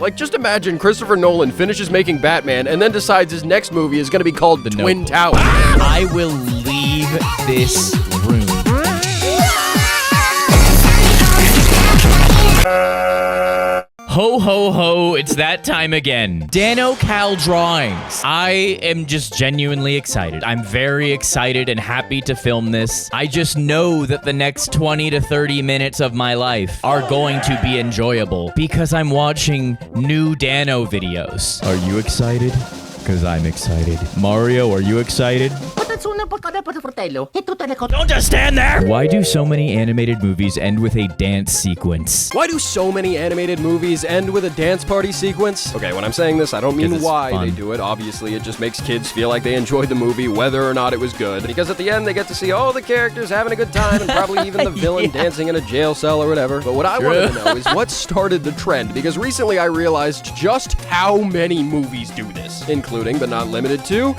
Like, just imagine Christopher Nolan finishes making Batman and then decides his next movie is gonna be called The Twin Towers. I will leave this room. Ho, ho, ho, it's that time again. Danno Cal Drawings. I am just genuinely excited. I'm very excited and happy to film this. I just know that the next 20 to 30 minutes of my life are going to be enjoyable because I'm watching new Danno videos. Are you excited? Because I'm excited. Mario, are you excited? Don't just stand there! Why do so many animated movies end with a dance sequence? Why do so many animated movies end with a dance party sequence? Okay, when I'm saying this, I don't mean why they do it. Obviously, it just makes kids feel like they enjoyed the movie, whether or not it was good. Because at the end, they get to see all the characters having a good time and probably even the villain dancing in a jail cell or whatever. But what I wanted to know is what started the trend, because recently I realized just how many movies do this, including, but not limited to...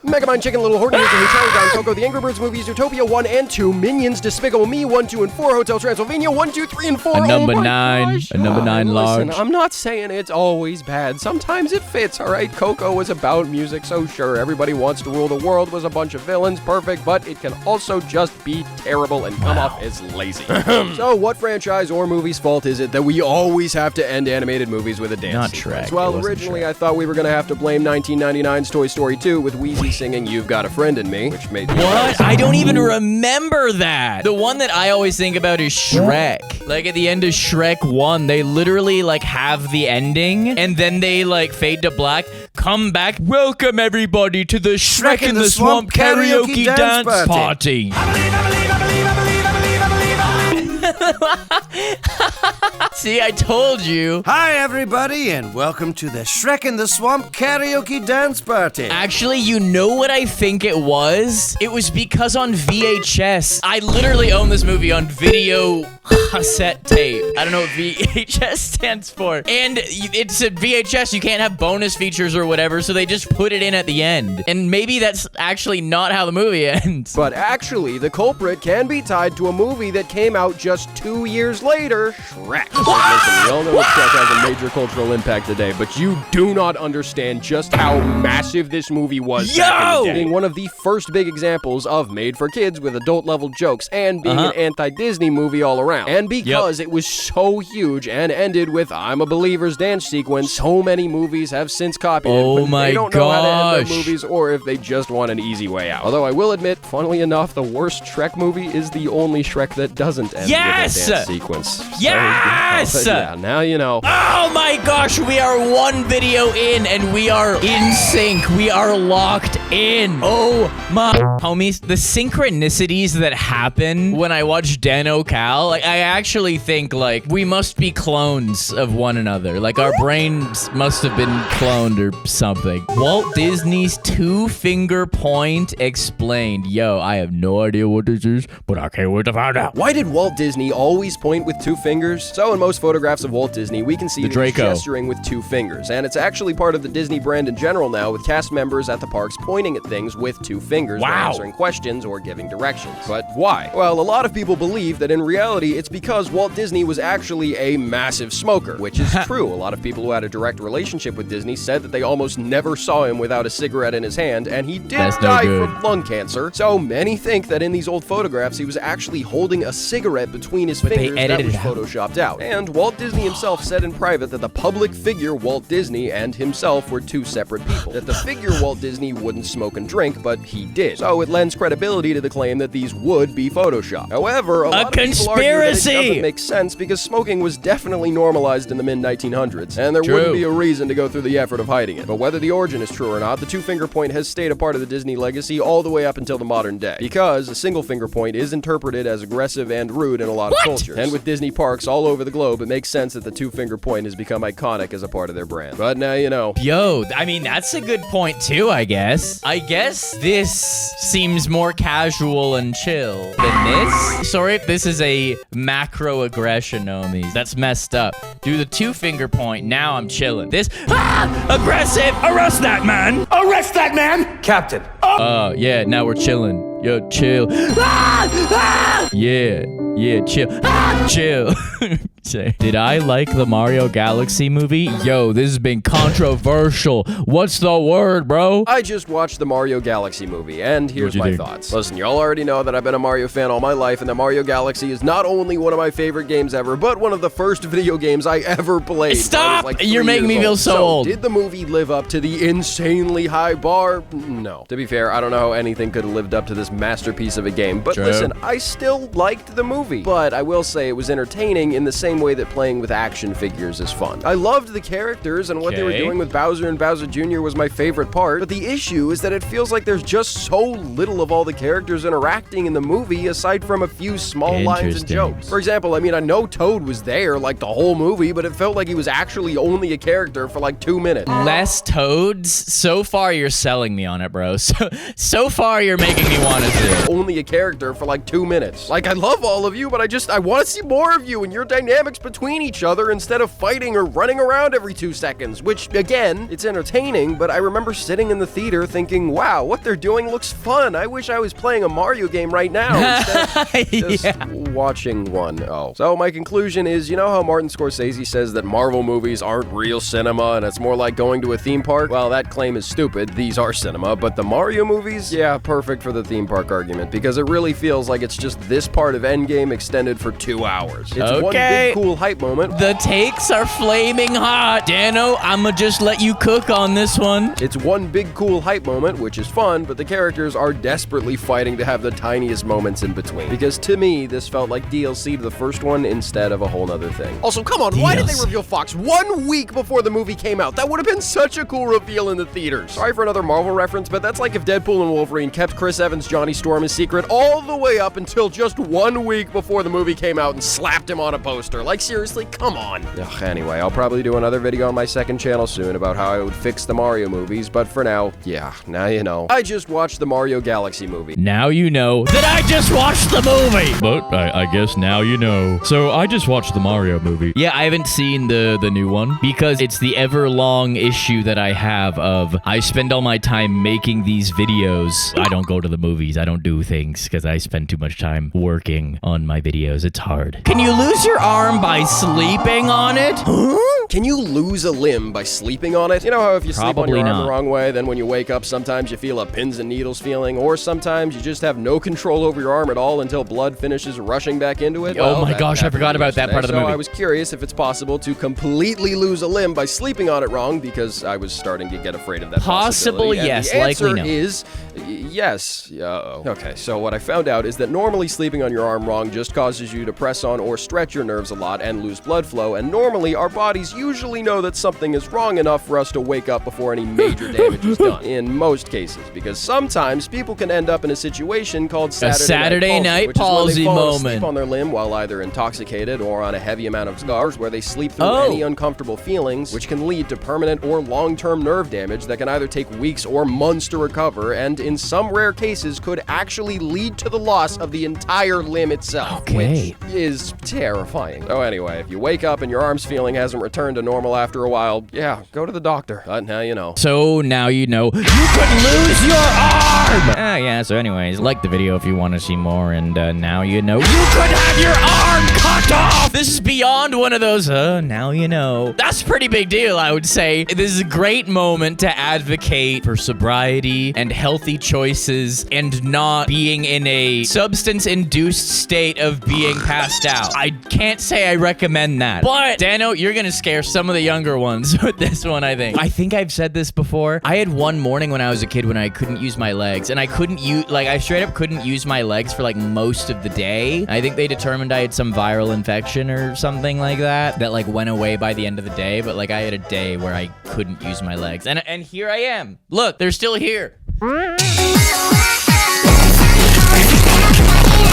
Megamind, Chicken Little, Horton, Charlie Brown, Coco, The Angry Birds movies, Zootopia 1 and 2, Minions, Despicable Me 1, 2, and 4, Hotel Transylvania 1, 2, 3, and 4. A number 9, a number 9 large. Listen, I'm not saying it's always bad. Sometimes it fits, all right? Coco was about music, so sure, Everybody Wants to Rule the World was a bunch of villains, perfect, but it can also just be terrible and come off as lazy. So what franchise or movie's fault is it that we always have to end animated movies with a dance Not sequence? Shrek. Well, originally I thought we were going to have to blame 1999's Toy Story 2 with Wheezy singing You've Got a Friend in Me, which made me What? I don't even remember that. The one that I always think about is Shrek. Like at the end of Shrek 1, they literally like have the ending and then they like fade to black, come back, welcome everybody to the Shrek in the Swamp karaoke dance party. See, I told you. Hi, everybody, and welcome to the Shrek in the Swamp karaoke dance party. Actually, you know what I think it was? It was because on VHS, I literally own this movie on video cassette tape. I don't know what VHS stands for. And it's a VHS, you can't have bonus features or whatever, so they just put it in at the end. And maybe that's actually not how the movie ends. But actually, the culprit can be tied to a movie that came out just 2 years later, Shrek. Listen, we all know that Shrek has a major cultural impact today, but you do not understand just how massive this movie was back in the day. Being one of the first big examples of made for kids with adult-level jokes and being an anti-Disney movie all around. And because it was so huge and ended with I'm a Believer's dance sequence, so many movies have since copied it, but they don't know how to end their movies or if they just want an easy way out. Although I will admit, funnily enough, the worst Shrek movie is the only Shrek that doesn't end with a dance sequence. Yes! So, yeah, now you know. Oh my gosh, we are one video in and we are in sync. We are locked in. Oh my homies, the synchronicities that happen when I watch Danno Cal, like I actually think like we must be clones of one another. Like our brains must have been cloned or something. Walt Disney's two-finger point explained. Yo, I have no idea what this is, but I can't wait to find out. Why did Walt Disney always point with two fingers? So in most photographs of Walt Disney, we can see that he's gesturing with two fingers, and it's actually part of the Disney brand in general now, with cast members at the parks pointing at things with two fingers when answering questions or giving directions. But why? Well, a lot of people believe that in reality, it's because Walt Disney was actually a massive smoker, which is true. A lot of people who had a direct relationship with Disney said that they almost never saw him without a cigarette in his hand, and he did die from lung cancer. So many think that in these old photographs, he was actually holding a cigarette between his fingers that was photoshopped out. And Walt Disney himself said in private that the public figure Walt Disney and himself were two separate people. That the figure Walt Disney wouldn't smoke and drink, but he did. So it lends credibility to the claim that these would be photoshopped. However, a lot of people argue that it doesn't make sense because smoking was definitely normalized in the mid-1900s, and there wouldn't be a reason to go through the effort of hiding it. But whether the origin is true or not, the two-finger point has stayed a part of the Disney legacy all the way up until the modern day, because a single finger point is interpreted as aggressive and rude in a lot of cultures. And with Disney parks all over the globe, it makes sense that the two-finger point has become iconic as a part of their brand. But now you know. Yo, I mean, that's a good point too, I guess. I guess this seems more casual and chill than this. Sorry if this is a macro aggression, homies. That's messed up. Do the two-finger point, now I'm chilling. This, aggressive! Arrest that man! Arrest that man! Captain. Yeah, now we're chilling. Yo, chill. Yeah, chill. Chill. Did I like the Mario Galaxy movie? Yo, this has been controversial. What's the word, bro? I just watched the Mario Galaxy movie, and here's my thoughts. Listen, y'all already know that I've been a Mario fan all my life, and that Mario Galaxy is not only one of my favorite games ever, but one of the first video games I ever played. Stop! Like You're making me feel so old. Did the movie live up to the insanely high bar? No. To be fair, I don't know how anything could have lived up to this masterpiece of a game, but listen, I still liked the movie. But I will say it was entertaining in the same way that playing with action figures is fun. I loved the characters, and what they were doing with Bowser and Bowser Jr. was my favorite part, but the issue is that it feels like there's just so little of all the characters interacting in the movie aside from a few small lines and jokes. For example, I mean, I know Toad was there like the whole movie, but it felt like he was actually only a character for like 2 minutes. Less Toads? So far, you're selling me on it, bro. So far, you're making me want to see it. Only a character for like 2 minutes. Like, I love all of you, but I want to see more of you and your dynamics between each other instead of fighting or running around every 2 seconds, which, again, it's entertaining, but I remember sitting in the theater thinking, wow, what they're doing looks fun. I wish I was playing a Mario game right now instead of just watching one. Oh. So my conclusion is, you know how Martin Scorsese says that Marvel movies aren't real cinema and it's more like going to a theme park? Well, that claim is stupid. These are cinema, but the Mario movies? Yeah, perfect for the theme park argument, because it really feels like it's just this part of Endgame extended for 2 hours. It's one big cool hype moment. The takes are flaming hot. Danno, I'ma just let you cook on this one. It's one big cool hype moment, which is fun, but the characters are desperately fighting to have the tiniest moments in between. Because to me, this felt like DLC to the first one instead of a whole nother thing. Also, come on, why did they reveal Fox 1 week before the movie came out? That would have been such a cool reveal in the theaters. Sorry for another Marvel reference, but that's like if Deadpool and Wolverine kept Chris Evans' Johnny Storm a secret all the way up until just 1 week before the movie came out and slapped him on a poster. Like, seriously, come on. Ugh, anyway, I'll probably do another video on my second channel soon about how I would fix the Mario movies, but for now, yeah, now you know. I just watched the Mario Galaxy movie. Now you know that I just watched the movie! But I guess now you know. So I just watched the Mario movie. Yeah, I haven't seen the new one because it's the ever-long issue that I have of I spend all my time making these videos. I don't go to the movies. I don't do things because I spend too much time working on my videos. It's hard. Can you lose your arm by sleeping on it? Huh? Can you lose a limb by sleeping on it? You know how if you sleep on your arm the wrong way, then when you wake up, sometimes you feel a pins and needles feeling, or sometimes you just have no control over your arm at all until blood finishes rushing back into it? Oh my gosh, I forgot about that part of the movie. So I was curious if it's possible to completely lose a limb by sleeping on it wrong, because I was starting to get afraid of that possible, yes, likely no. The answer is yes. Okay, so what I found out is that normally sleeping on your arm wrong just causes you to press on or stretch your nerves a lot and lose blood flow, and normally our bodies usually know that something is wrong enough for us to wake up before any major damage is done. In most cases, because sometimes people can end up in a situation called Saturday night palsy moment. Asleep on their limb while either intoxicated or on a heavy amount of scars, where they sleep through any uncomfortable feelings, which can lead to permanent or long-term nerve damage that can either take weeks or months to recover, and in some rare cases could actually lead to the loss of the entire limb itself, which is terrifying. So anyway, if you wake up and your arm's feeling hasn't returned to normal after a while, yeah, go to the doctor. Now you know. So now you know you could lose your arm! Yeah, so anyways, like the video if you want to see more, and now you know you could have your arm cut off! This is beyond one of those, now you know. That's a pretty big deal, I would say. This is a great moment to advocate for sobriety and healthy choices and not being in a substance-induced state of being passed out. I can't say I recommend that. But, Danno, you're gonna scare some of the younger ones with this one, I think. I think I've said this before. I had one morning when I was a kid when I couldn't use my legs, and I couldn't use, like, I straight up couldn't use my legs for, like, most of the day. I think they determined I had some viral infection or something like that like, went away by the end of the day, but, like, I had a day where I couldn't use my legs. And here I am. Look, they're still here.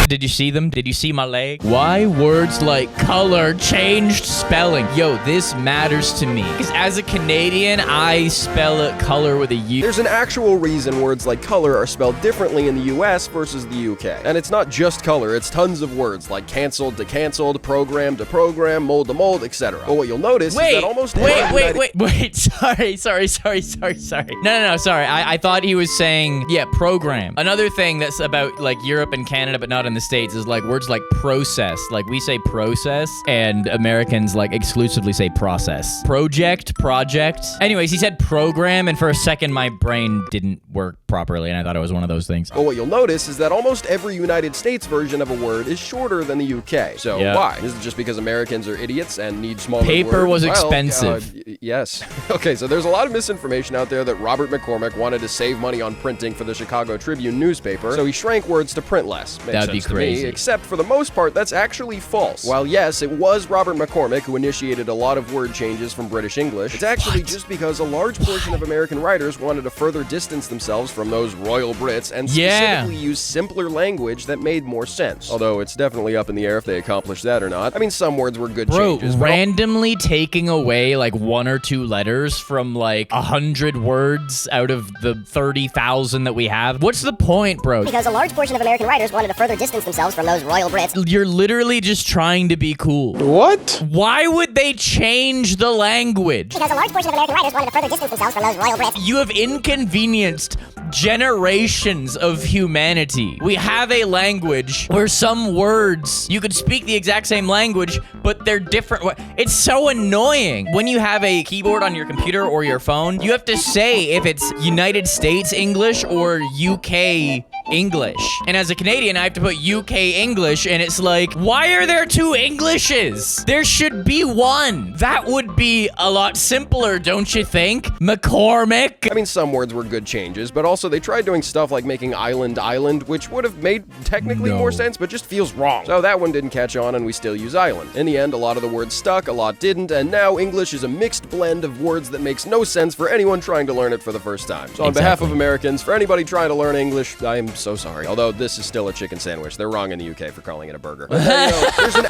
Did you see them? Did you see my leg? Why words like color changed spelling? Yo, this matters to me. Because as a Canadian, I spell it color with a U. There's an actual reason words like color are spelled differently in the US versus the UK. And it's not just color, it's tons of words like canceled to canceled, program to program, mold to mold, etc. But what you'll notice is that almost Wait, sorry. No, sorry. I thought he was saying, yeah, program. Another thing that's about, like, Europe and Canada, but not in the States is like words like process. Like we say process and Americans like exclusively say process. Project. Anyways, he said program, and for a second my brain didn't work properly and I thought it was one of those things. But what you'll notice is that almost every United States version of a word is shorter than the UK. So why? Is it just because Americans are idiots and need smaller Paper words? was expensive. Yes. Okay, so there's a lot of misinformation out there that Robert McCormick wanted to save money on printing for the Chicago Tribune newspaper, so he shrank words to print less. Makes That'd be sense to crazy. me, except for the most part, that's actually false. While yes, it was Robert McCormick who initiated a lot of word changes from British English, it's actually just because a large portion of American writers wanted to further distance themselves from those royal Brits and specifically use simpler language that made more sense. Although it's definitely up in the air if they accomplished that or not. I mean, some words were good changes. Randomly taking away like 1 or 2 letters from like 100 words out of the 30,000 that we have. What's the point, bro? Because a large portion of American writers wanted to further distance themselves from those royal Brits. You're literally just trying to be cool. What? Why would they change the language? Because a large portion of American writers wanted to further distance themselves from those royal Brits. You have inconvenienced generations of humanity. We have a language where some words, you could speak the exact same language, but they're different. It's so annoying. When you have a keyboard on your computer or your phone, you have to say if it's United States English or UK English. And as a Canadian, I have to put UK English, and it's like, why are there 2 Englishes? There should be 1. That would be a lot simpler, don't you think? McCormick. I mean, some words were good changes, but also they tried doing stuff like making island, which would have made technically more sense, but just feels wrong. So that one didn't catch on, and we still use island. In the end, a lot of the words stuck, a lot didn't, and now English is a mixed blend of words that makes no sense for anyone trying to learn it for the first time. So on behalf of Americans, for anybody trying to learn English, I am so sorry. Although this is still a chicken sandwich. They're wrong in the UK for calling it a burger. But then, there's an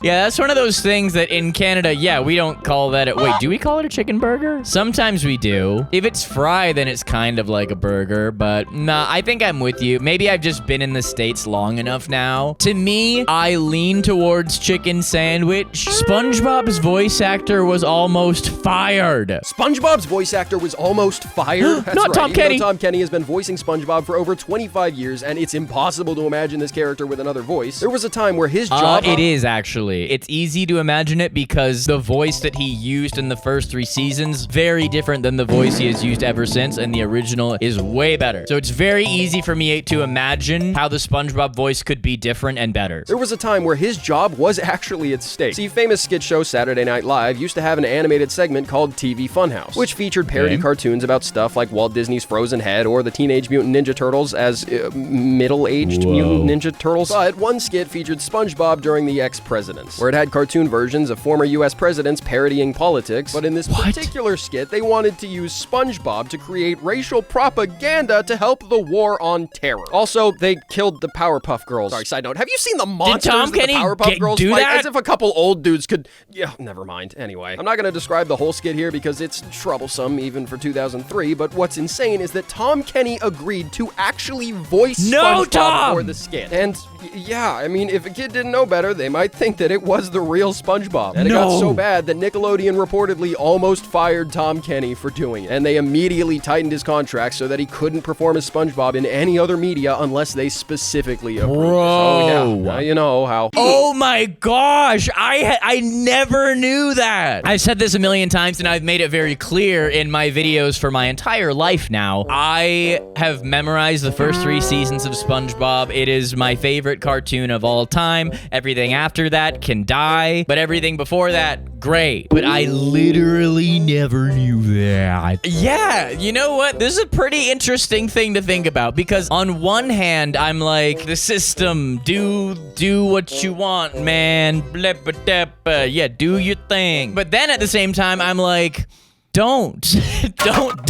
Yeah, that's one of those things that in Canada, we don't call that wait, do we call it a chicken burger? Sometimes we do. If it's fried, then it's kind of like a burger, but nah, I think I'm with you. Maybe I've just been in the States long enough now. To me, I lean towards chicken sandwich. SpongeBob's voice actor was almost fired. SpongeBob's voice actor was almost fired? That's Not right. Tom Kenny. Tom Kenny has been voicing SpongeBob for over 25 years, and it's impossible to imagine this character with another voice. There was a time where his job... It is, actually. It's easy to imagine it because the voice that he used in the first 3 seasons, very different than the voice he has used ever since, and the original is way better. So it's very easy for me to imagine how the SpongeBob voice could be different and better. There was a time where his job was actually at stake. See, famous skit show Saturday Night Live used to have an animated segment called TV Funhouse, which featured parody cartoons about stuff like Walt Disney's Frozen Head or the Teenage Mutant Ninja Turtles as middle-aged Mutant Ninja Turtles. But one skit featured SpongeBob during the ex-presidents, where it had cartoon versions of former US presidents parodying politics. But in this particular skit, they wanted to use SpongeBob to create racial propaganda to help the war on terror. Also, they killed the Powerpuff Girls. Sorry, side note. Have you seen the monsters Tom that the Kenny Powerpuff Girls do fight? that? As if a couple old dudes could... Yeah, never mind. Anyway, I'm not going to describe the whole skit here because it's troublesome even for 2003, but what's insane is that Tom Kenny agreed to actually voice SpongeBob for the skit. And yeah, I mean, if a kid didn't know better, they might think that it was the real SpongeBob. And it got so bad that Nickelodeon reportedly almost fired Tom Kenny for doing it. And they immediately tightened his contract so that he couldn't perform as SpongeBob in any other media unless they specifically approved. Bro. So yeah, now you know how. Oh my gosh, I never knew that. I've said this a million times and I've made it very clear in my videos for my entire life now. I have memorized the first 3 seasons of SpongeBob. It is my favorite cartoon of all time. Everything after that can die, but everything before that, great. But I literally never knew that. Yeah, you know what? This is a pretty interesting thing to think about because on one hand, I'm like, the system, do what you want, man. Blah, blah, blah, blah. Yeah, do your thing. But then at the same time, I'm like, don't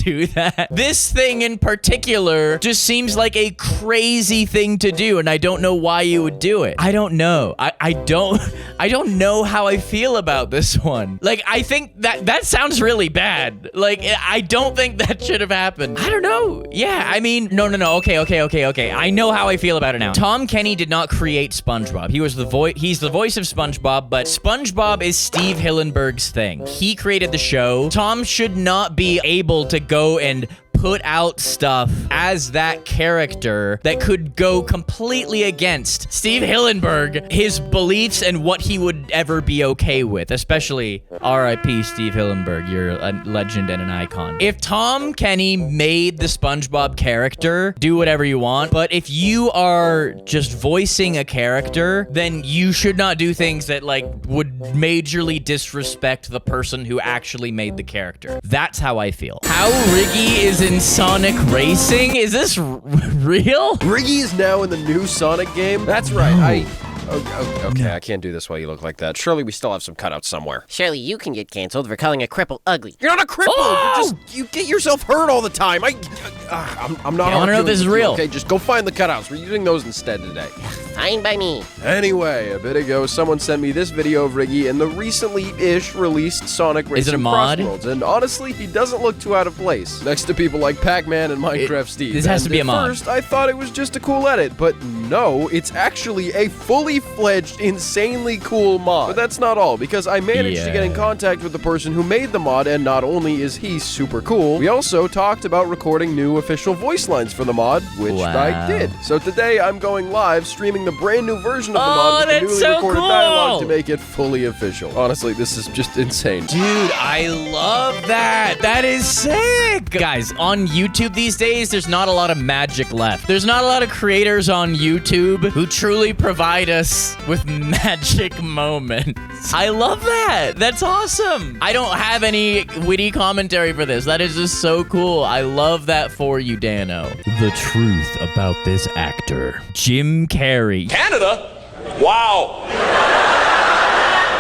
do that. This thing in particular just seems like a crazy thing to do, and I don't know why you would do it. I don't know. I don't know how I feel about this one. Like, I think that sounds really bad. Like, I don't think that should have happened. I don't know. Yeah, I mean, no. Okay. I know how I feel about it now. Tom Kenny did not create SpongeBob. He's the voice of SpongeBob, but SpongeBob is Steve Hillenburg's thing. He created the show. Tom should not be able to go and put out stuff as that character that could go completely against Steve Hillenburg, his beliefs, and what he would ever be okay with, especially R.I.P. Steve Hillenburg. You're a legend and an icon. If Tom Kenny made the SpongeBob character, do whatever you want, but if you are just voicing a character, then you should not do things that like would majorly disrespect the person who actually made the character. That's how I feel. How Riggy is in Sonic Racing? Is this real? Riggy is now in the new Sonic game? That's right, Okay, I can't do this while you look like that. Surely we still have some cutouts somewhere. Surely you can get canceled for calling a cripple ugly. You're not a cripple! Oh! You get yourself hurt all the time. I'm not I wanna know if this is real. Okay, just go find the cutouts. We're using those instead today. Fine by me. Anyway, a bit ago, someone sent me this video of Riggy in the recently-ish released Sonic Racing Is it a mod? Crossworlds, and honestly, he doesn't look too out of place next to people like Pac-Man and Minecraft Steve. This has to be a mod. At first, I thought it was just a cool edit, but no, it's actually a fully-fledged, insanely cool mod. But that's not all, because I managed to get in contact with the person who made the mod, and not only is he super cool, we also talked about recording new official voice lines for the mod, which I did. So today, I'm going live, streaming the brand new version of the mod with the newly recorded dialogue to make it fully official. Honestly, this is just insane. Dude, I love that. That is sick. Guys, on YouTube these days, there's not a lot of magic left. There's not a lot of creators on YouTube who truly provide us with magic moments. I love that. That's awesome. I don't have any witty commentary for this. That is just so cool. I love that for you, Danno. The truth about this actor. Jim Carrey. Canada? Wow.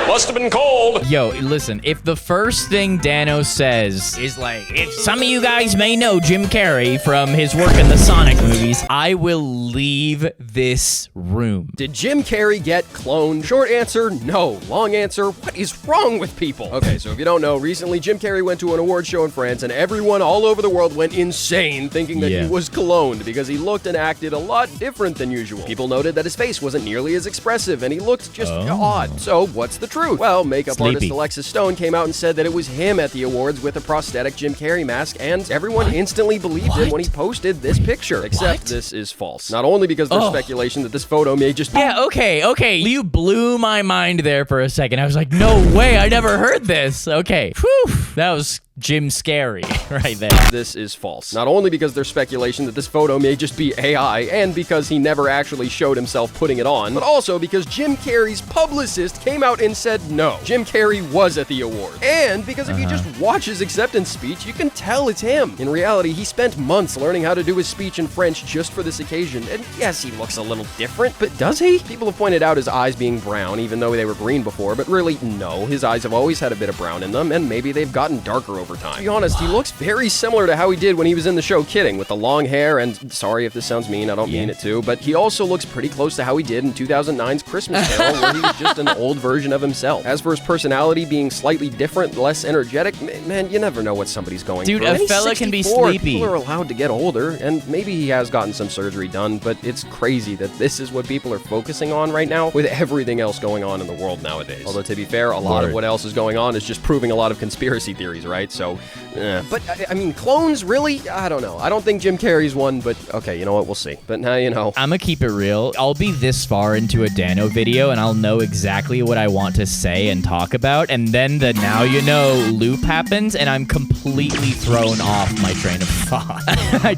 Must have been cold. Yo, listen, if the first thing Danno says is like, some of you guys may know Jim Carrey from his work in the Sonic movies, I will leave this room. Did Jim Carrey get cloned? Short answer, no. Long answer, what is wrong with people? Okay, so if you don't know, recently Jim Carrey went to an award show in France and everyone all over the world went insane thinking that he was cloned because he looked and acted a lot different than usual. People noted that his face wasn't nearly as expressive and he looked just odd. So what's the truth? Well, makeup artist Alexis Stone came out and said that it was him at the awards with a prosthetic Jim Carrey mask, and everyone instantly believed him when he posted this picture. Except this is false. Not only because there's speculation that this photo may just be... Yeah, okay. You blew my mind there for a second. I was like, no way, I never heard this. Okay. Whew. That was Jim Scary right there. This is false. Not only because there's speculation that this photo may just be AI, and because he never actually showed himself putting it on, but also because Jim Carrey's publicist came out and said no. Jim Carrey was at the award. And because if you just watch his acceptance speech, you can tell it's him. In reality, he spent months learning how to do his speech in French just for this occasion, and yes, he looks a little different, but does he? People have pointed out his eyes being brown, even though they were green before, but really, no. His eyes have always had a bit of brown in them, and maybe they've gotten darker over time. To be honest, he looks very similar to how he did when he was in the show Kidding, with the long hair, and sorry if this sounds mean, I don't mean it to, but he also looks pretty close to how he did in 2009's Christmas Carol, where he was just an old version of himself. As for his personality being slightly different, less energetic, man, you never know what somebody's going through. Dude, a fella can be sleepy. People are allowed to get older, and maybe he has gotten some surgery done, but it's crazy that this is what people are focusing on right now with everything else going on in the world nowadays. Although, to be fair, a lot of what else is going on is just proving a lot of conspiracy theories, right? So, But, I mean, clones, really? I don't know. I don't think Jim Carrey's one, but okay, you know what? We'll see. But now you know. I'm gonna keep it real. I'll be this far into a Danno video, and I'll know exactly what I want to say and talk about, and then the now you know loop happens, and I'm completely thrown off my train of thought. I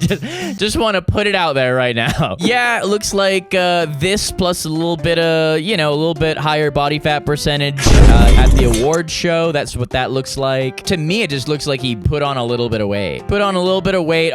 just want to put it out there right now. Yeah, it looks like this plus a little bit of, you know, a little bit higher body fat percentage at the award show. That's what that looks like. To me, it just looks like he put on a little bit of weight.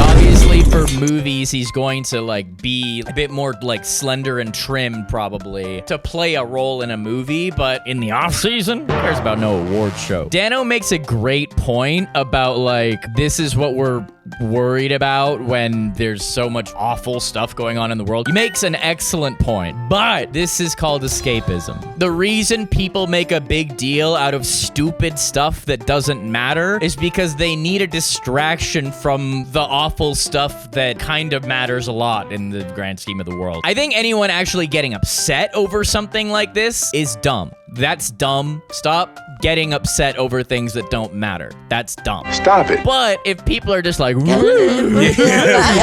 Obviously for movies, he's going to like be a bit more like slender and trim probably to play a role in a movie, but in the off season, who cares about no award show? Danno makes a great point about like, this is what we're worried about when there's so much awful stuff going on in the world. He makes an excellent point, but this is called escapism. The reason people make a big deal out of stupid stuff that doesn't matter is because they need a distraction from the awful stuff that kind of matters a lot in the grand scheme of the world. I think anyone actually getting upset over something like this is dumb. That's dumb. Stop getting upset over things that don't matter. That's dumb. Stop it. But if people are just like,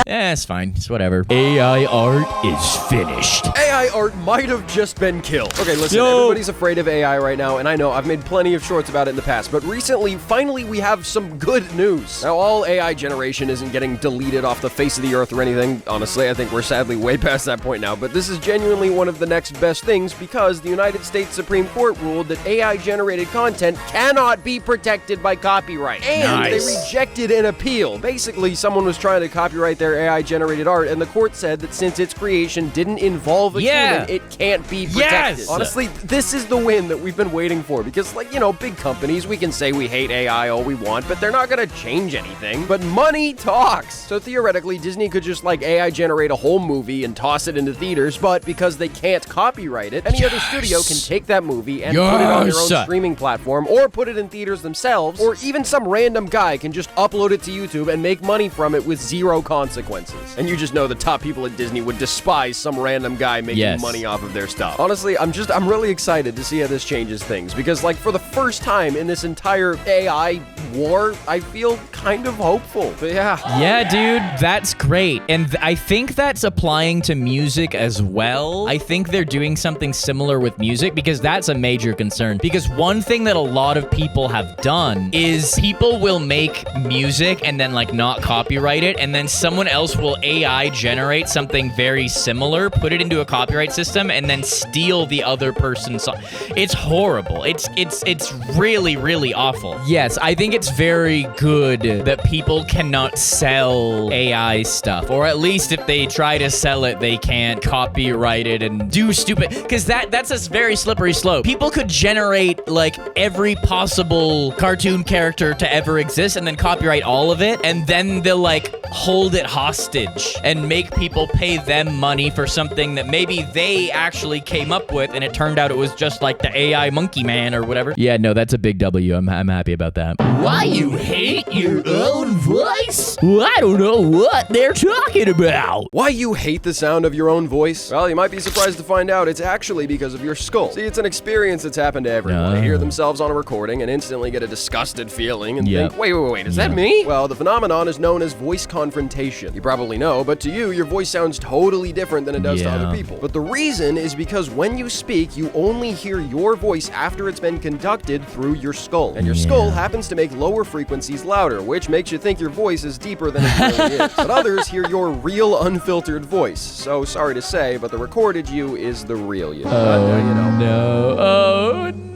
it's fine. It's whatever. AI art is finished. AI art might have just been killed. Okay, listen, everybody's afraid of AI right now, and I know I've made plenty of shorts about it in the past, but recently, finally, we have some good news. Now, all AI generation isn't getting deleted off the face of the earth or anything. Honestly, I think we're sadly way past that point now, but this is genuinely one of the next best things because the United States Supreme Court ruled that AI-generated content cannot be protected by copyright. And they rejected an appeal. Basically, someone was trying to copyright their AI-generated art, and the court said that since its creation didn't involve a human, it can't be protected. Honestly, this is the win that we've been waiting for because, like, you know, big companies, we can say we hate AI all we want, but they're not gonna change anything. But money talks. So theoretically, Disney could just, like, AI-generate a whole movie and toss it into theaters, but because they can't copyright it, any other studio can take that movie and put it on their own streaming platform, or put it in theaters themselves, or even some random guy can just upload it to YouTube and make money from it with zero consequences. And you just know the top people at Disney would despise some random guy making money off of their stuff. Honestly, I'm really excited to see how this changes things, because, like, for the first time in this entire AI war, I feel kind of hopeful. But yeah, dude, that's great. And I think that's applying to music as well. I think they're doing something similar with music because that's a major concern. Because one thing that a lot of people have done is people will make music and then, like, not copyright it, and then someone else will AI generate something very similar, put it into a copyright system, and then steal the other person's song. It's horrible. It's really, really awful. Yes, I think it's very good that people cannot sell AI stuff, or at least if they try to sell it, they can't copyright it and do stupid, because that's a very slippery slope. People could generate, like, every possible cartoon character to ever exist and then copyright all of it, and then they'll, like, hold it hostage and make people pay them money for something that maybe they actually came up with, and it turned out it was just like the AI monkey man or whatever. Yeah, no, that's a big W. I'm happy about that. Why you hate your own voice? Well, I don't know what they're talking about. Why you hate the sound of your own voice? Well, you might be surprised to find out it's actually because of your skull. See, it's an experience that's happened to everyone. They hear themselves on a recording and instantly get a disgusted feeling and think, wait, is that me? Well, the phenomenon is known as voice confrontation. You probably know, but to you, your voice sounds totally different than it does to other people. But the reason is because when you speak, you only hear your voice after it's been conducted through your skull. And your skull happens to make lower frequencies louder, which makes you think your voice is deeper than it really is. But others hear your real unfiltered voice. So sorry to say, but the recorded you is the real you.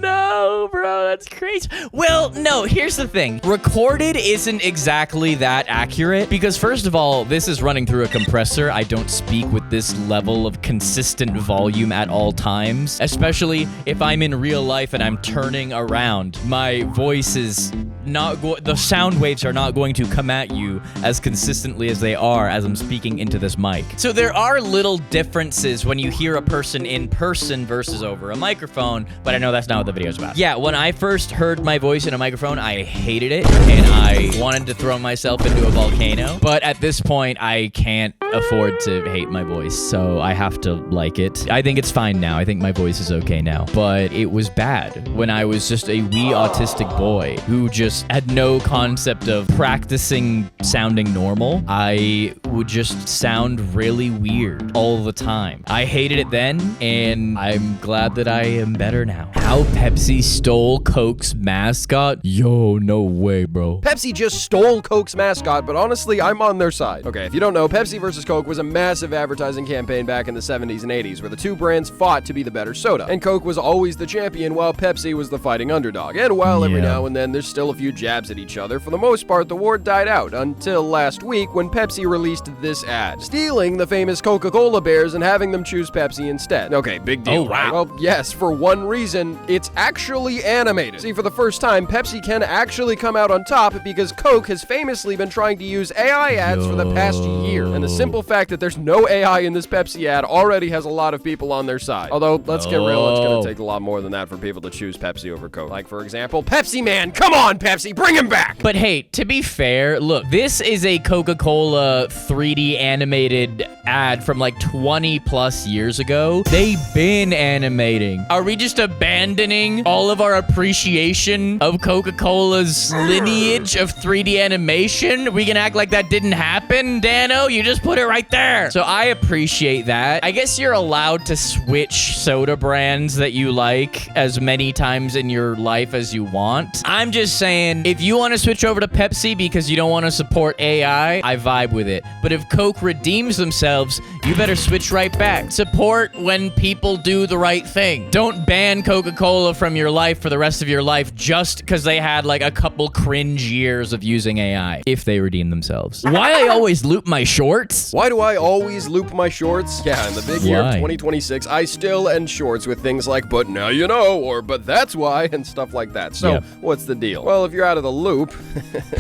No, bro, that's crazy. Well, no, here's the thing. Recorded isn't exactly that accurate because, first of all, this is running through a compressor. I don't speak with this level of consistent volume at all times, especially if I'm in real life and I'm turning around. My voice is not the sound waves are not going to come at you as consistently as they are as I'm speaking into this mic. So there are little differences when you hear a person in person versus over a microphone, but I know that's not what the video's about. Yeah, when I first heard my voice in a microphone, I hated it, and I wanted to throw myself into a volcano. But at this point, I can't afford to hate my voice, so I have to like it. I think it's fine now. I think my voice is okay now. But it was bad when I was just a wee autistic boy who just had no concept of practicing sounding normal. I would just sound really weird all the time. I hated it then, and I'm glad that I am better now. How Pepsi stole Coke's mascot? Yo, no way, bro. Pepsi just stole Coke's mascot, but honestly, I'm on their side. Okay, if you don't know, Pepsi versus Coke was a massive advertising campaign back in the 70s and 80s where the two brands fought to be the better soda. And Coke was always the champion while Pepsi was the fighting underdog. And while every now and then there's still a few jabs at each other, for the most part, the war died out until last week when Pepsi released this ad, stealing the famous Coca-Cola bears and having them choose Pepsi instead. Okay, big deal, right? Well, yes, for one reason, it's actually animated. See, for the first time, Pepsi can actually come out on top because Coke has famously been trying to use AI ads for the past year. And the simple fact that there's no AI in this Pepsi ad already has a lot of people on their side. Although, let's get real, it's gonna take a lot more than that for people to choose Pepsi over Coke. Like, for example, Pepsi Man, come on, Pepsi, bring him back! But hey, to be fair, look, this is a Coca-Cola 3D animated ad from like 20 plus years ago. They've been animating. Are we just abandoning all of our appreciation of Coca-Cola's lineage of 3D animation, we can act like that didn't happen, Danno? You just put it right there. So I appreciate that. I guess you're allowed to switch soda brands that you like as many times in your life as you want. I'm just saying, if you want to switch over to Pepsi because you don't want to support AI, I vibe with it. But if Coke redeems themselves, you better switch right back. Support when people do the right thing. Don't ban Coca-Cola from your life for the rest of your life just because they had like a couple cringe years of using AI, if they redeem themselves. Why I always loop my shorts? Why do I always loop my shorts? Yeah, in the big year of 2026, I still end shorts with things like, but now you know, or but that's why, and stuff like that. So, what's the deal? Well, if you're out of the loop...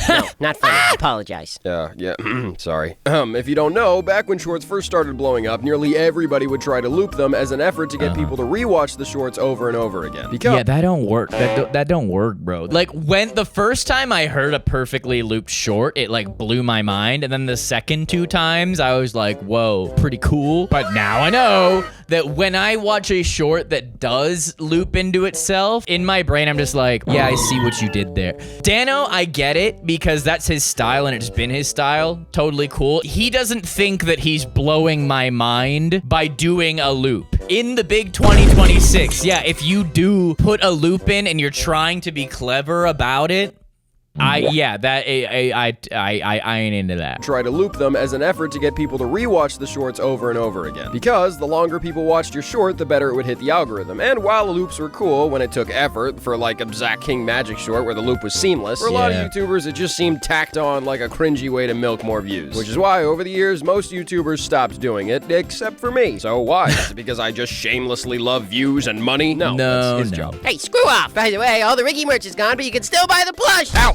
No, not funny. Apologize. Yeah, sorry. If you don't know, back when shorts first started blowing up, nearly everybody would try to loop them as an effort to get people to rewatch the shorts over and over again. Yeah, that don't work. That don't work, bro. Like, when the first time I heard a perfectly looped short, it like blew my mind, and then the second 2 times, I was like, whoa, pretty cool. But now I know that when I watch a short that does loop into itself, in my brain, I'm just like, yeah, I see what you did there. Danno, I get it, because that's his style, and it's been his style. Totally cool. He doesn't think that he's blowing my mind by doing a loop. In the big 2026, yeah, if you do put a loop in and you're trying to be clever about it, I ain't into that. Try to loop them as an effort to get people to rewatch the shorts over and over again. Because the longer people watched your short, the better it would hit the algorithm. And while the loops were cool when it took effort, for like a Zach King Magic short where the loop was seamless, for a lot of YouTubers, it just seemed tacked on like a cringy way to milk more views. Which is why, over the years, most YouTubers stopped doing it, except for me. So why? Is it because I just shamelessly love views and money? No, that's his job. Hey, screw off! By the way, all the Riggy merch is gone, but you can still buy the plush! Ow!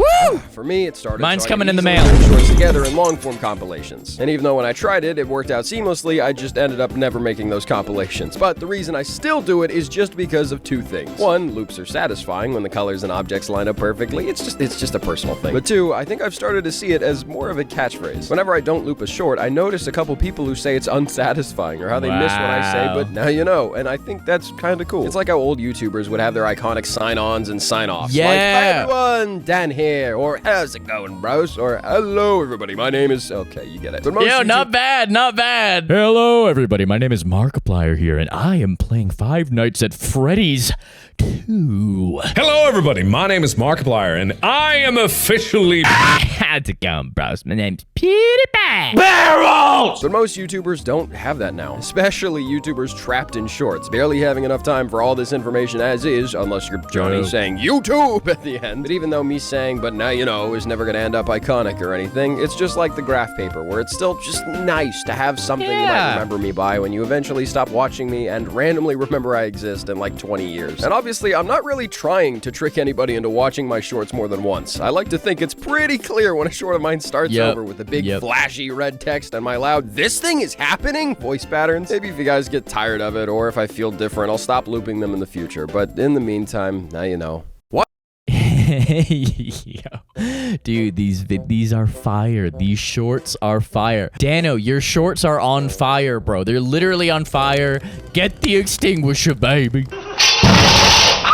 For me, it started. Mine's so coming in the mail. Shorts together in long-form compilations. And even though when I tried it, it worked out seamlessly, I just ended up never making those compilations. But the reason I still do it is just because of 2 things. 1, loops are satisfying when the colors and objects line up perfectly. It's just a personal thing. But 2, I think I've started to see it as more of a catchphrase. Whenever I don't loop a short, I notice a couple people who say it's unsatisfying or how they miss what I say, but now you know. And I think that's kind of cool. It's like how old YouTubers would have their iconic sign-ons and sign-offs. Yeah. Like, hi everyone, Dan here, or how's it going, bros? Or hello, everybody. My name is... Okay, you get it. But Yo, not bad, not bad. Hello, everybody. My name is Markiplier here, and I am playing Five Nights at Freddy's 2. Hello, everybody. My name is Markiplier, and I am officially... How's it going, bros? My name's PewDiePie. Barrels! But most YouTubers don't have that now, especially YouTubers trapped in shorts, barely having enough time for all this information as is, unless you're Johnny saying YouTube at the end. But even though me saying, but now you know, is never gonna end up iconic or anything, it's just like the graph paper, where it's still just nice to have something you might remember me by when you eventually stop watching me and randomly remember I exist in like 20 years. And obviously, I'm not really trying to trick anybody into watching my shorts more than once. I like to think it's pretty clear when a short of mine starts over with a big flashy red text and my loud, this thing is happening voice patterns. Maybe if you guys get tired of it, or if I feel different, I'll stop looping them in the future. But in the meantime, now you know. What? Yo. Dude, these are fire. These shorts are fire. Danno, your shorts are on fire, bro. They're literally on fire. Get the extinguisher, baby.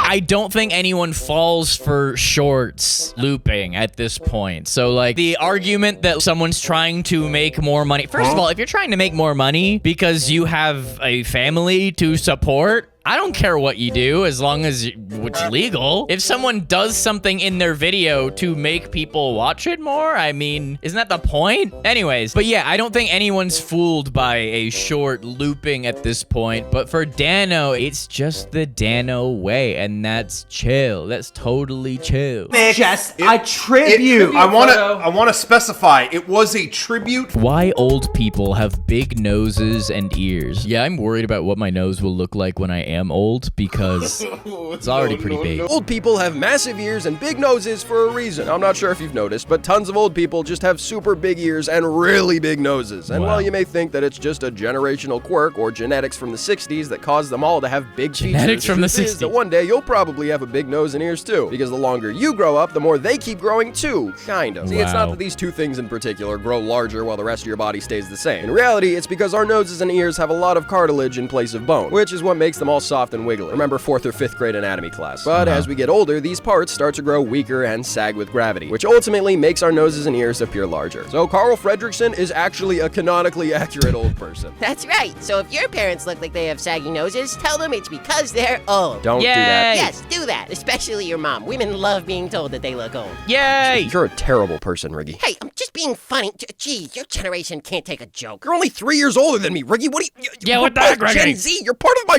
I don't think anyone falls for shorts looping at this point. So, like, the argument that someone's trying to make more money... First of all, if you're trying to make more money because you have a family to support... I don't care what you do as long as it's legal. If someone does something in their video to make people watch it more, I mean, isn't that the point? Anyways, but yeah, I don't think anyone's fooled by a short looping at this point. But for Danno, it's just the Danno way, and that's chill. That's totally chill. Just a tribute. I want to specify, it was a tribute. Why old people have big noses and ears? Yeah, I'm worried about what my nose will look like when I am old, because it's already pretty big. Old people have massive ears and big noses for a reason. I'm not sure if you've noticed, but tons of old people just have super big ears and really big noses. And while you may think that it's just a generational quirk or genetics from the 60s that caused them all to have big genetics features, from the 60s, that one day you'll probably have a big nose and ears too, because the longer you grow up, the more they keep growing too, kind of. See, it's not that these 2 things in particular grow larger while the rest of your body stays the same. In reality, it's because our noses and ears have a lot of cartilage in place of bone, which is what makes them all soft and wiggly. Remember 4th or 5th grade anatomy class. But as we get older, these parts start to grow weaker and sag with gravity, which ultimately makes our noses and ears appear larger. So Carl Fredricksen is actually a canonically accurate old person. That's right. So if your parents look like they have saggy noses, tell them it's because they're old. Don't do that. Yes, do that. Especially your mom. Women love being told that they look old. Yay! You're a terrible person, Riggy. Hey, I'm just being funny. Geez, your generation can't take a joke. You're only 3 years older than me, Riggy. What do you... Yeah, what the heck, Riggy? Gen Z, you're part of my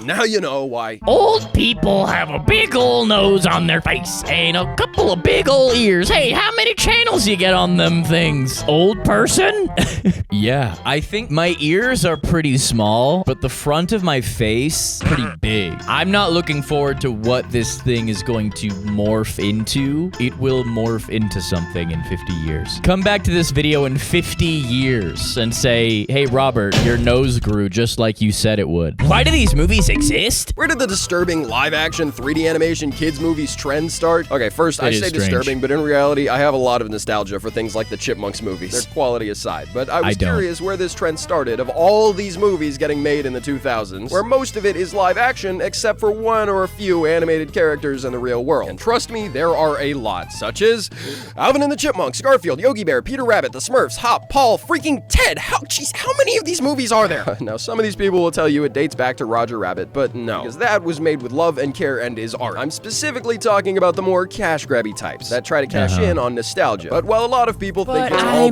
now you know why. Old people have a big old nose on their face and a couple of big old ears. Hey, how many channels you get on them things? Old person? Yeah, I think my ears are pretty small, but the front of my face, pretty big. I'm not looking forward to what this thing is going to morph into. It will morph into something in 50 years. Come back to this video in 50 years and say, hey, Robert, your nose grew just like you said it would. Why do these movies exist? Where did the disturbing live-action 3D animation kids movies trend start? Okay, first, I say disturbing, but in reality, I have a lot of nostalgia for things like the Chipmunks movies, their quality aside. But I was curious where this trend started of all these movies getting made in the 2000s, where most of it is live-action except for one or a few animated characters in the real world. And trust me, there are a lot, such as Alvin and the Chipmunks, Garfield, Yogi Bear, Peter Rabbit, The Smurfs, Hop, Paul, freaking Ted. How many of these movies are there? Now, some of these people will tell you it dates back to Roger Rabbit, but no, because that was made with love and care and is art. I'm specifically talking about the more cash-grabby types that try to cash in on nostalgia. But while a lot of people think it's all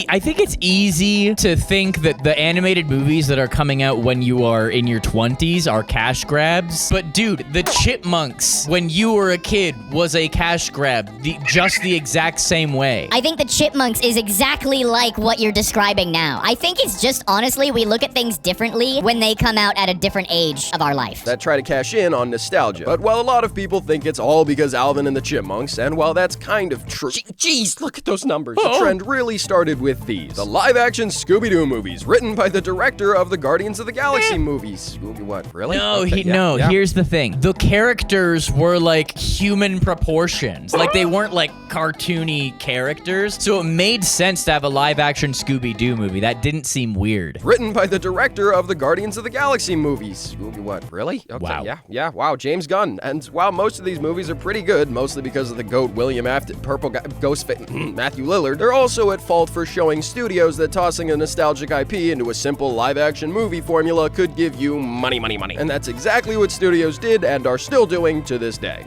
I think it's easy to think that the animated movies that are coming out when you are in your 20s are cash grabs. But dude, the Chipmunks when you were a kid was a cash grab, just the exact same way. I think the Chipmunks is exactly like what you're describing now. I think it's just, honestly, we look at things differently when they come out at a different age of our life. That try to cash in on nostalgia. But while a lot of people think it's all because Alvin and the Chipmunks, and while that's kind of true, jeez, look at those numbers. The trend really started with these. The live-action Scooby-Doo movies, written by the director of the Guardians of the Galaxy movies. Scooby what, really? No, here's the thing. The characters were like human proportions. Like they weren't like cartoony characters. So it made sense to have a live-action Scooby-Doo movie. That didn't seem weird. Written by the director of the Guardians of the Galaxy movies. Scooby what, really? Okay, wow. Yeah, wow, James Gunn. And while most of these movies are pretty good, mostly because of the GOAT William Afton, Purple Ghostface, Matthew Lillard, they're also at fault for showing studios that tossing a nostalgic IP into a simple live-action movie formula could give you money. And that's exactly what studios did and are still doing to this day.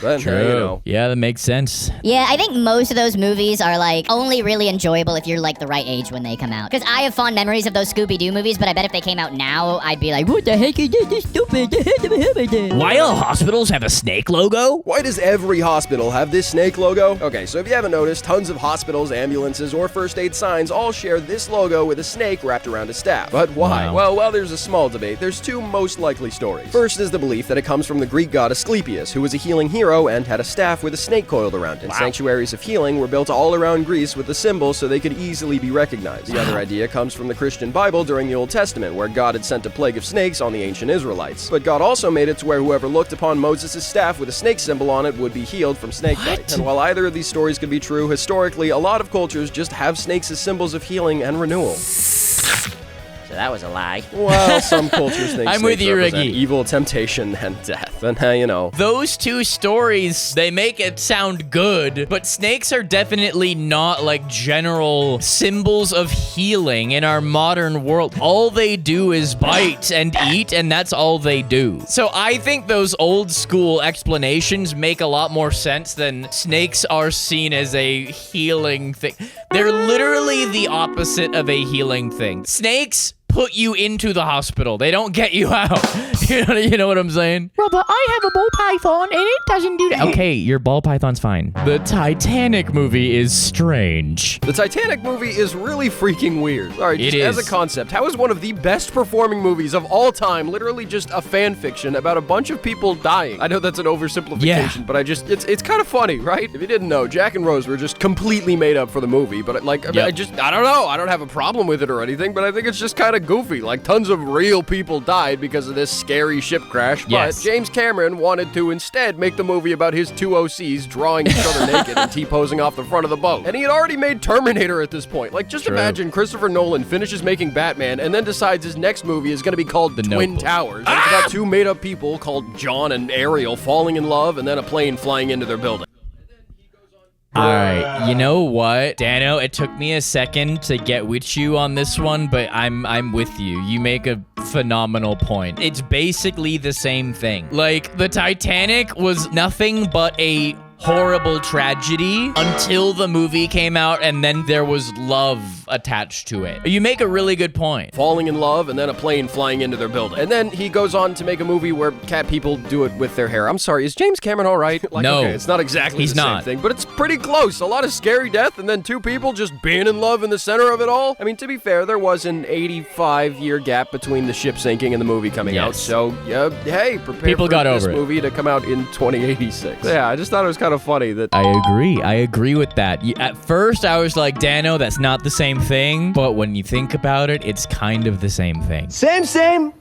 But True. you know. Yeah, that makes sense. Yeah, I think most of those movies are like only really enjoyable if you're like the right age when they come out. Because I have fond memories of those Scooby-Doo movies, but I bet if they came out now, I'd be like, what the heck is this? This is stupid. Why all hospitals have a snake logo? Why does every hospital have this snake logo? Okay, so if you haven't noticed, tons of hospitals, ambulances, or first aid signs all share this logo with a snake wrapped around a staff. But why? Wow. Well, while there's a small debate, there's two most likely stories. First is the belief that it comes from the Greek god Asclepius, who was a healing hero and had a staff with a snake coiled around it. Sanctuaries of healing were built all around Greece with the symbol so they could easily be recognized. The other idea comes from the Christian Bible during the Old Testament, where God had sent a plague of snakes on the ancient Israelites. But God also made it to where whoever looked upon Moses' staff with a snake symbol on it would be healed from snake bite. And while either of these stories could be true, historically, a lot of cultures just have snakes as symbols of healing and renewal. So that was a lie. Well, some cultures think I'm snakes with you, represent Riggy. evil, temptation, and death. And you know. Those two stories, they make it sound good, but snakes are definitely not like general symbols of healing in our modern world. All they do is bite and eat, and that's all they do. So I think those old school explanations make a lot more sense than snakes are seen as a healing thing. They're literally the opposite of a healing thing. Snakes put you into the hospital. They don't get you out. You know what I'm saying? Robert, I have a ball python and it doesn't do that. Okay, your ball python's fine. The Titanic movie is strange. The Titanic movie is really freaking weird. Sorry, just It as a is. concept, how is one of the best performing movies of all time literally just a fan fiction about a bunch of people dying? I know that's an oversimplification, but it's kind of funny, right? If you didn't know, Jack and Rose were just completely made up for the movie, but like, I don't know. I don't have a problem with it or anything, but I think it's just kind of of goofy. Like, tons of real people died because of this scary ship crash. Yes. But James Cameron wanted to instead make the movie about his two OCs drawing each other naked and T-posing off the front of the boat. And he had already made Terminator at this point. Like, just imagine Christopher Nolan finishes making Batman and then decides his next movie is going to be called The Twin Towers. And it's about two made-up people called John and Ariel falling in love and then a plane flying into their building. All right, you know what, Danno? It took me a second to get with you on this one, but I'm with you. You make a phenomenal point. It's basically the same thing. Like, the Titanic was nothing but a horrible tragedy until the movie came out, and then there was love attached to it. You make a really good point. Falling in love and then a plane flying into their building. And then he goes on to make a movie where cat people do it with their hair. I'm sorry, is James Cameron all right? Like, no. Okay, it's not exactly the same thing, but it's pretty close. A lot of scary death and then two people just being in love in the center of it all. I mean, to be fair, there was an 85-year gap between the ship sinking and the movie coming out. So, yeah, hey, prepare for this movie to come out in 2086. Yeah, I just thought it was kind of funny that... I agree with that. At first, I was like, Danno, that's not the same thing, but when you think about it, it's kind of the same thing. Same.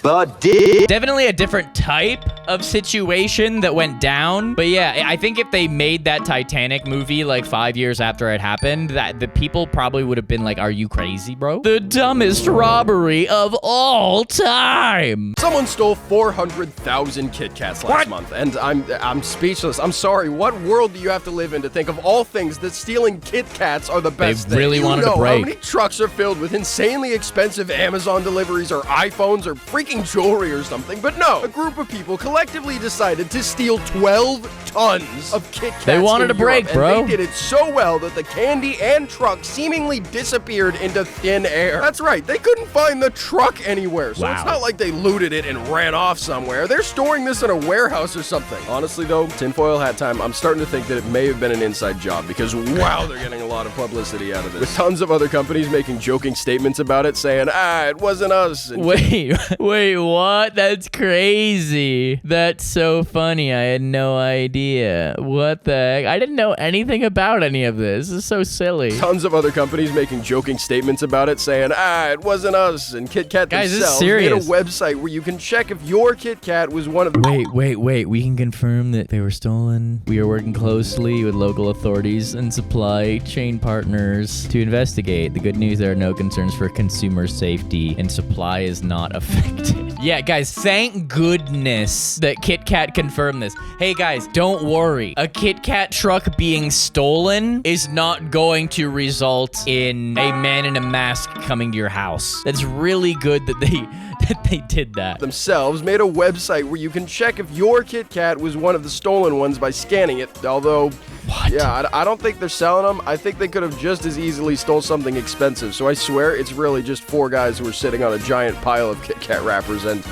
But definitely a different type of situation that went down. But yeah, I think if they made that Titanic movie like 5 years after it happened, that the people probably would have been like, are you crazy, bro? The dumbest robbery of all time. Someone stole 400,000 KitKats last month, and I'm speechless. I'm sorry. What world do you have to live in to think of all things that stealing KitKats are the best thing? They really wanted to break. How many trucks are filled with insanely expensive Amazon deliveries or iPhones or freaking jewelry or something? But no, a group of people collectively decided to steal 12 tons of KitKats. They wanted to break, bro. And they did it so well that the candy and truck seemingly disappeared into thin air. That's right, they couldn't find the truck anywhere. So it's not like they looted it and ran off somewhere. They're storing this in a warehouse or something. Honestly though, tinfoil hat time, I'm starting to think that it may have been an inside job because wow, they're getting a lot of publicity out of this. With tons of other companies making joking statements about it saying, it wasn't us. And Wait, what? That's crazy. That's so funny. I had no idea. What the heck? I didn't know anything about any of this. This is so silly. Tons of other companies making joking statements about it saying, it wasn't us. And KitKat themselves made a website where you can check if your KitKat was one of the... Wait. We can confirm that they were stolen. We are working closely with local authorities and supply chain partners to investigate. The good news, there are no concerns for consumer safety and supply is not affected. Yeah, guys, thank goodness that KitKat confirmed this. Hey, guys, don't worry. A KitKat truck being stolen is not going to result in a man in a mask coming to your house. That's really good that they did that. Themselves made a website where you can check if your KitKat was one of the stolen ones by scanning it, although... What? Yeah, I don't think they're selling them. I think they could have just as easily stole something expensive. So I swear it's really just four guys who were sitting on a giant pile of KitKat wrappers. And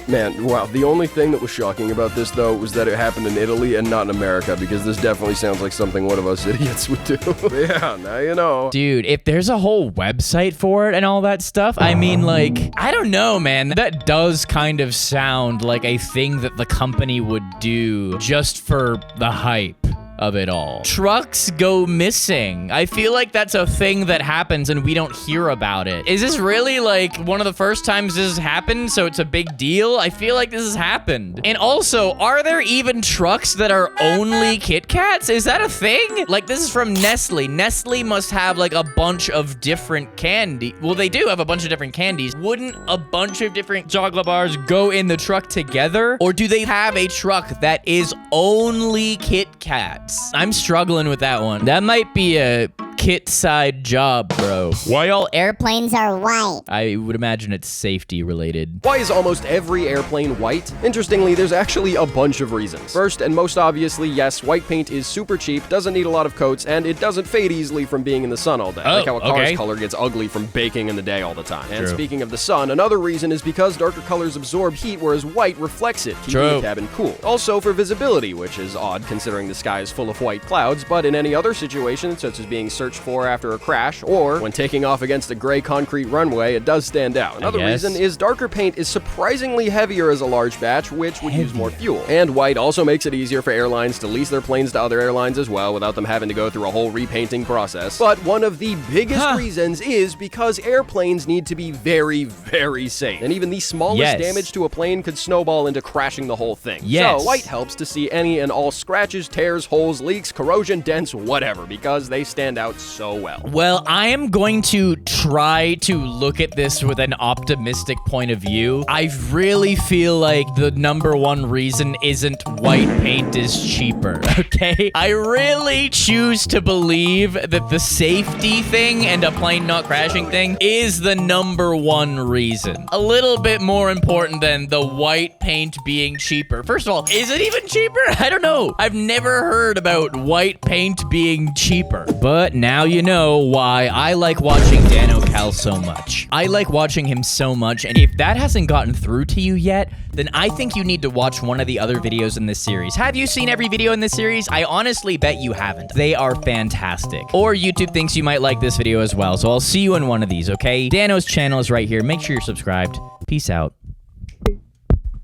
man, wow. The only thing that was shocking about this, though, was that it happened in Italy and not in America, because this definitely sounds like something one of us idiots would do. Yeah, now you know. Dude, if there's a whole website for it and all that stuff, I mean, like, I don't know, man. That does kind of sound like a thing that the company would do just for the hype of it all. Trucks go missing. I feel like that's a thing that happens and we don't hear about it. Is this really like one of the first times this has happened, so it's a big deal? I feel like this has happened. And also, are there even trucks that are only KitKats? Is that a thing? Like, this is from Nestle. Nestle must have like a bunch of different candy. Well, they do have a bunch of different candies. Wouldn't a bunch of different chocolate bars go in the truck together? Or do they have a truck that is only KitKat? I'm struggling with that one. That might be a Kit side job, bro. Why all airplanes are white? I would imagine it's safety related. Why is almost every airplane white? Interestingly, there's actually a bunch of reasons. First, and most obviously, yes, white paint is super cheap, doesn't need a lot of coats, and it doesn't fade easily from being in the sun all day. Like how a car's color gets ugly from baking in the day all the time. And speaking of the sun, another reason is because darker colors absorb heat, whereas white reflects it, keeping the cabin cool. Also for visibility, which is odd considering the sky is full of white clouds, but in any other situation, such as being searched searched for after a crash, or when taking off against a gray concrete runway, it does stand out. Another reason is darker paint is surprisingly heavier as a large batch, which would use more fuel. And white also makes it easier for airlines to lease their planes to other airlines as well without them having to go through a whole repainting process. But one of the biggest reasons is because airplanes need to be very, very safe. And even the smallest damage to a plane could snowball into crashing the whole thing. So white helps to see any and all scratches, tears, holes, leaks, corrosion, dents, whatever, because they stand out so well. Well, I am going to try to look at this with an optimistic point of view. I really feel like the number one reason isn't white paint is cheaper, okay? I really choose to believe that the safety thing and a plane not crashing thing is the number one reason. A little bit more important than the white paint being cheaper. First of all, is it even cheaper? I don't know. I've never heard about white paint being cheaper. But now you know why I like watching Danno Cal so much. I like watching him so much, and if that hasn't gotten through to you yet, then I think you need to watch one of the other videos in this series. Have you seen every video in this series? I honestly bet you haven't. They are fantastic. Or YouTube thinks you might like this video as well, so I'll see you in one of these, okay? Danno's channel is right here. Make sure you're subscribed. Peace out.